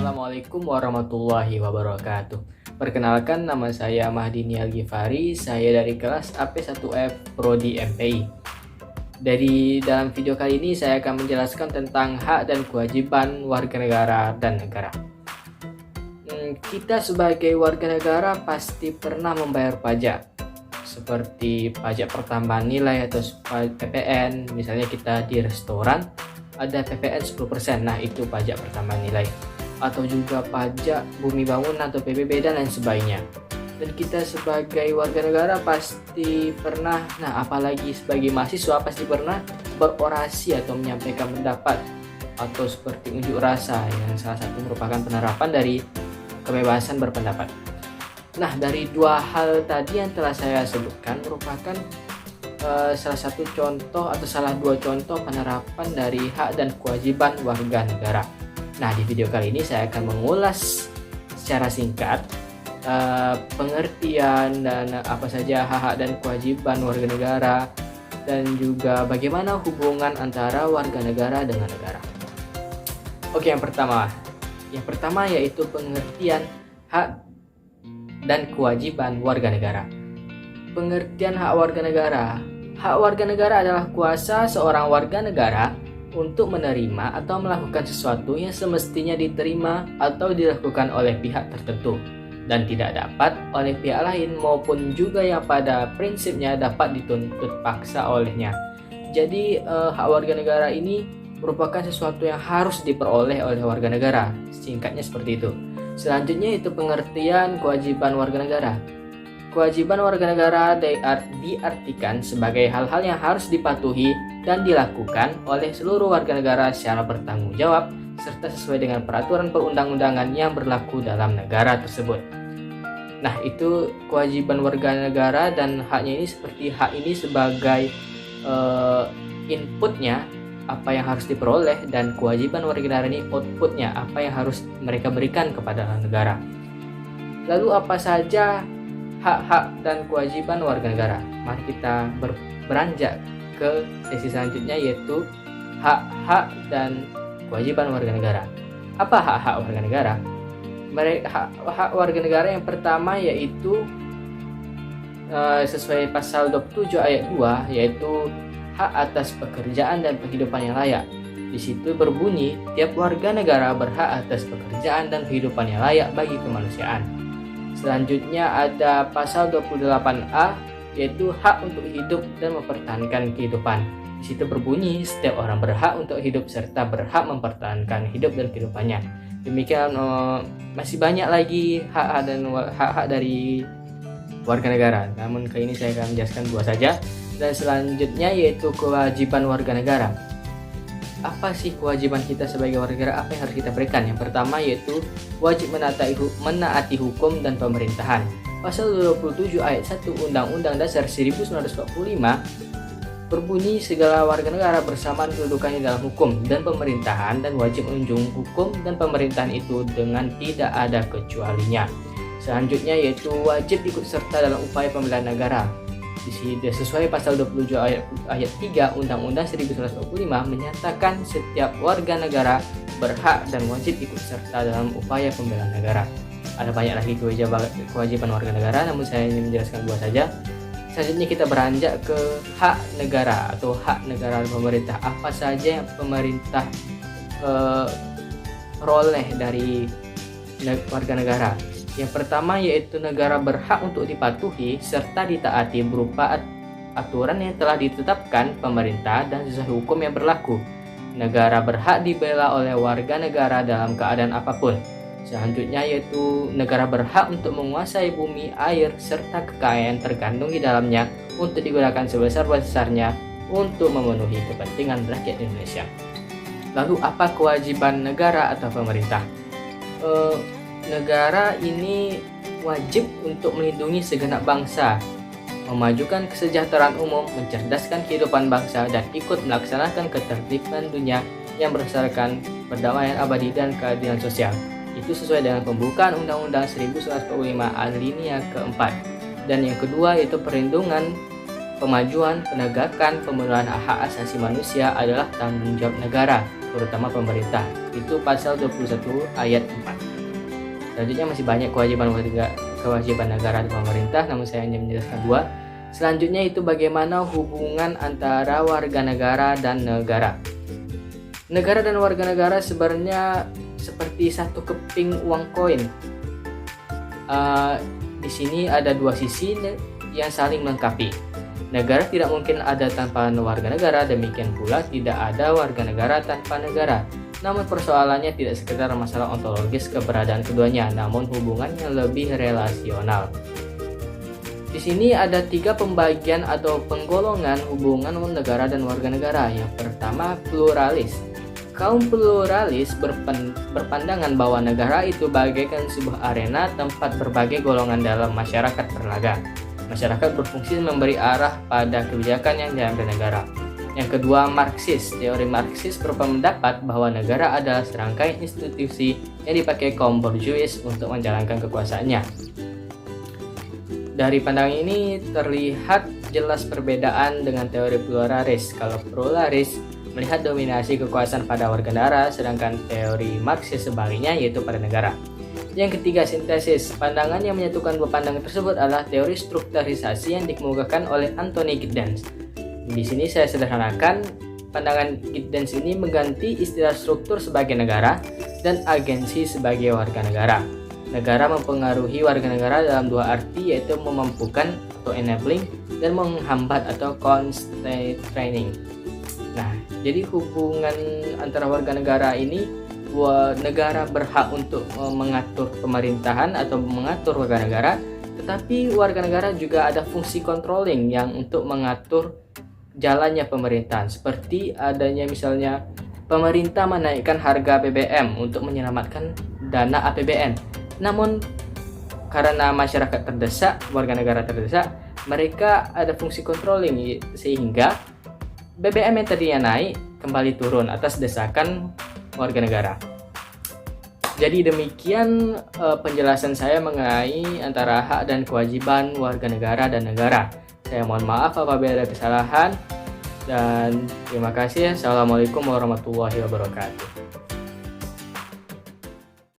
Assalamualaikum warahmatullahi wabarakatuh. Perkenalkan, nama saya Mahdini Al-Ghifari. Saya dari kelas AP1F Prodi MPI. Dalam video kali ini saya akan menjelaskan tentang hak dan kewajiban warga negara dan negara. Kita sebagai warga negara pasti pernah membayar pajak, seperti pajak pertambahan nilai atau PPN. Misalnya kita di restoran ada PPN 10%, nah itu pajak pertambahan nilai. Atau juga pajak bumi bangunan atau PBB dan lain sebagainya. Dan kita sebagai warga negara pasti pernah, apalagi sebagai mahasiswa pasti pernah berorasi atau menyampaikan pendapat, atau seperti unjuk rasa yang salah satu merupakan penerapan dari kebebasan berpendapat. Nah, dari dua hal tadi yang telah saya sebutkan merupakan salah dua contoh penerapan dari hak dan kewajiban warga negara. Nah, di video kali ini saya akan mengulas secara singkat pengertian dan apa saja hak-hak dan kewajiban warga negara, dan juga bagaimana hubungan antara warga negara dengan negara. Oke, yang pertama yaitu pengertian hak dan kewajiban warga negara. Pengertian hak warga negara. Hak warga negara adalah kuasa seorang warga negara untuk menerima atau melakukan sesuatu yang semestinya diterima atau dilakukan oleh pihak tertentu dan tidak dapat oleh pihak lain, maupun juga yang pada prinsipnya dapat dituntut paksa olehnya. Jadi hak warga negara ini merupakan sesuatu yang harus diperoleh oleh warga negara. Singkatnya seperti itu. Selanjutnya itu pengertian kewajiban warga negara. Kewajiban warga negara diartikan sebagai hal-hal yang harus dipatuhi dan dilakukan oleh seluruh warga negara secara bertanggung jawab serta sesuai dengan peraturan perundang-undangan yang berlaku dalam negara tersebut. Nah, itu kewajiban warga negara, dan haknya ini seperti hak ini sebagai inputnya apa yang harus diperoleh, dan kewajiban warga negara ini outputnya apa yang harus mereka berikan kepada negara. Lalu apa saja hak-hak dan kewajiban warga negara? Mari kita beranjak ke sesi selanjutnya, yaitu hak-hak dan kewajiban warga negara. Apa hak-hak warga negara? Hak warga negara yang pertama yaitu sesuai pasal 27 ayat 2, yaitu hak atas pekerjaan dan penghidupan yang layak. Di situ berbunyi, tiap warga negara berhak atas pekerjaan dan kehidupan yang layak bagi kemanusiaan. Selanjutnya ada pasal 28A, yaitu hak untuk hidup dan mempertahankan kehidupan. Di situ berbunyi, setiap orang berhak untuk hidup serta berhak mempertahankan hidup dan kehidupannya. Demikian masih banyak lagi hak-hak dari warga negara. Namun kali ini saya akan menjelaskan dua saja. Dan selanjutnya yaitu kewajiban warga negara. Apa sih kewajiban kita sebagai warga negara? Apa yang harus kita berikan? Yang pertama yaitu wajib menaati hukum dan pemerintahan. Pasal 27 ayat 1 Undang-Undang Dasar 1945 berbunyi, segala warga negara bersamaan kedudukannya dalam hukum dan pemerintahan dan wajib menjunjung hukum dan pemerintahan itu dengan tidak ada kecualinya. Selanjutnya yaitu wajib ikut serta dalam upaya pembelahan negara. Di sini sesuai pasal 27 ayat 3 Undang-Undang 1945 menyatakan setiap warga negara berhak dan wajib ikut serta dalam upaya pembelahan negara. Ada banyak lagi kewajiban warga negara, namun saya ingin menjelaskan dua saja. Selanjutnya kita beranjak ke hak negara atau hak negara dan pemerintah. Apa saja yang pemerintah peroleh dari warga negara? Yang pertama yaitu negara berhak untuk dipatuhi serta ditaati berupa aturan yang telah ditetapkan pemerintah dan sesuai hukum yang berlaku. Negara berhak dibela oleh warga negara dalam keadaan apapun. Selanjutnya yaitu negara berhak untuk menguasai bumi, air, serta kekayaan terkandung di dalamnya untuk digunakan sebesar-besarnya untuk memenuhi kepentingan rakyat Indonesia. Lalu apa kewajiban negara atau pemerintah? Negara ini wajib untuk melindungi segenap bangsa, memajukan kesejahteraan umum, mencerdaskan kehidupan bangsa, dan ikut melaksanakan ketertiban dunia yang berdasarkan perdamaian abadi dan keadilan sosial. Itu sesuai dengan pembukaan Undang-Undang 1945 alinea keempat. Dan yang kedua yaitu perlindungan, pemajuan, penegakan, pemenuhan hak asasi manusia adalah tanggung jawab negara. terutama pemerintah. Itu pasal 21 ayat 4. Selanjutnya masih banyak kewajiban negara dan pemerintah, namun saya hanya menjelaskan 2. Selanjutnya itu bagaimana hubungan antara warga negara dan negara. Negara dan warga negara sebenarnya seperti satu keping uang koin. Di sini ada 2 sisi yang saling melengkapi. Negara tidak mungkin ada tanpa warga negara, demikian pula tidak ada warga negara tanpa negara. Namun persoalannya tidak sekedar masalah ontologis keberadaan keduanya, namun hubungan yang lebih relasional. Di sini ada 3 pembagian atau penggolongan hubungan negara dan warga negara. Yang pertama, pluralis. Kaum pluralis berpandangan bahwa negara itu bagaikan sebuah arena tempat berbagai golongan dalam masyarakat berlaga. Masyarakat berfungsi memberi arah pada kebijakan yang diambil negara. Yang kedua, Marxis. Teori Marxis berpendapat bahwa negara adalah serangkaian institusi yang dipakai kaum borjuis untuk menjalankan kekuasaannya. Dari pandangan ini terlihat jelas perbedaan dengan teori pluralis. Kalau pluralis melihat dominasi kekuasaan pada warga negara, sedangkan teori Marxis sebaliknya, yaitu pada negara. Yang ketiga, sintesis. Pandangan yang menyatukan dua pandangan tersebut adalah teori strukturisasi yang dikemukakan oleh Anthony Giddens. Di sini saya sederhanakan, pandangan Giddens ini mengganti istilah struktur sebagai negara dan agensi sebagai warga negara. Negara mempengaruhi warga negara dalam 2 arti, yaitu memampukan atau enabling dan menghambat atau constraining. Nah, jadi hubungan antara warga negara ini, negara berhak untuk mengatur pemerintahan atau mengatur warga negara, tetapi warga negara juga ada fungsi controlling yang untuk mengatur jalannya pemerintahan, seperti adanya misalnya pemerintah menaikkan harga BBM untuk menyelamatkan dana APBN. Namun karena masyarakat terdesak, warga negara terdesak, mereka ada fungsi controlling sehingga BBM yang tadinya naik kembali turun atas desakan warga negara. Jadi demikian penjelasan saya mengenai antara hak dan kewajiban warga negara dan negara. Saya mohon maaf apabila ada kesalahan dan terima kasih. Assalamualaikum warahmatullahi wabarakatuh.